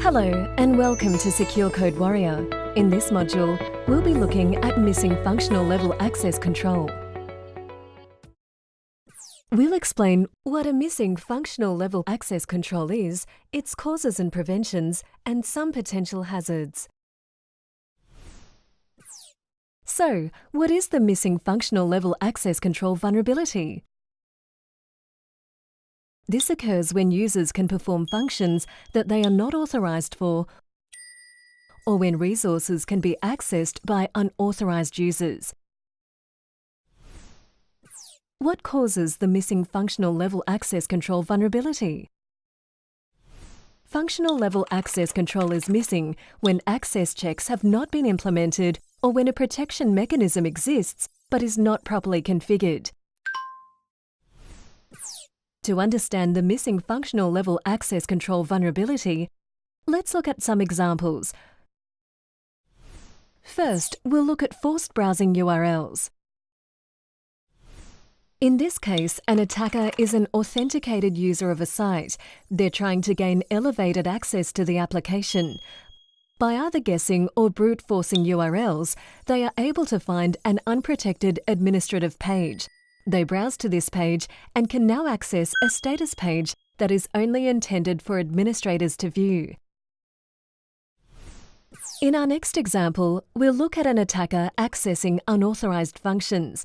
Hello and welcome to Secure Code Warrior. In this module, we'll be looking at missing functional level access control. We'll explain what a missing functional level access control is, its causes and preventions, and some potential hazards. So, what is the missing functional level access control vulnerability? This occurs when users can perform functions that they are not authorized for, or when resources can be accessed by unauthorized users. What causes the missing functional level access control vulnerability? Functional level access control is missing when access checks have not been implemented or when a protection mechanism exists but is not properly configured. To understand the missing functional level access control vulnerability, let's look at some examples. First, we'll look at forced browsing URLs. In this case, an attacker is an authenticated user of a site. They're trying to gain elevated access to the application. By either guessing or brute forcing URLs, they are able to find an unprotected administrative page. They browse to this page and can now access a status page that is only intended for administrators to view. In our next example, we'll look at an attacker accessing unauthorized functions.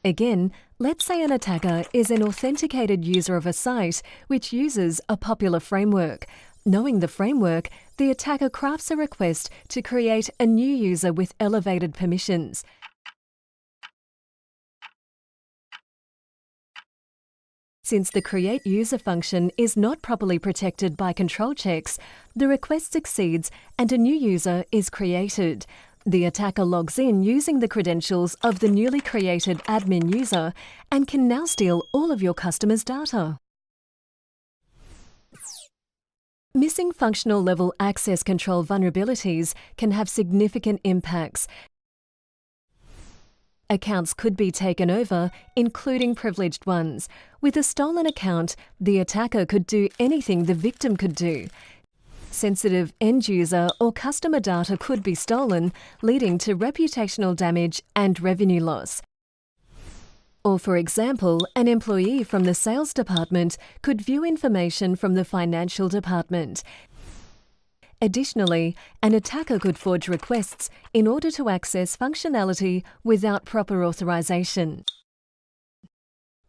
Again, let's say an attacker is an authenticated user of a site which uses a popular framework. Knowing the framework, the attacker crafts a request to create a new user with elevated permissions. Since the Create User function is not properly protected by control checks, the request succeeds and a new user is created. The attacker logs in using the credentials of the newly created admin user and can now steal all of your customers' data. Missing functional level access control vulnerabilities can have significant impacts. Accounts could be taken over, including privileged ones. With a stolen account, the attacker could do anything the victim could do. Sensitive end-user or customer data could be stolen, leading to reputational damage and revenue loss. Or, for example, an employee from the sales department could view information from the financial department. Additionally, an attacker could forge requests in order to access functionality without proper authorization.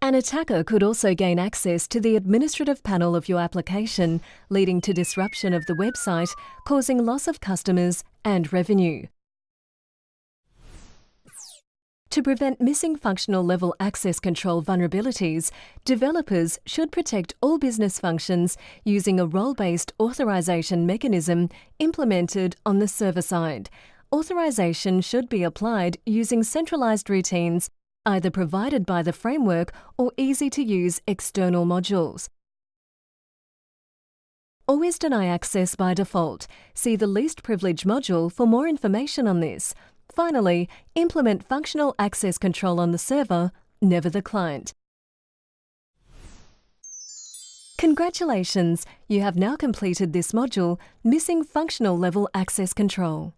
An attacker could also gain access to the administrative panel of your application, leading to disruption of the website, causing loss of customers and revenue. To prevent missing functional level access control vulnerabilities, developers should protect all business functions using a role-based authorization mechanism implemented on the server side. Authorization should be applied using centralized routines, either provided by the framework or easy-to-use external modules. Always deny access by default. See the least privilege module for more information on this. Finally, implement functional access control on the server, never the client. Congratulations! You have now completed this module, Missing Functional Level Access Control.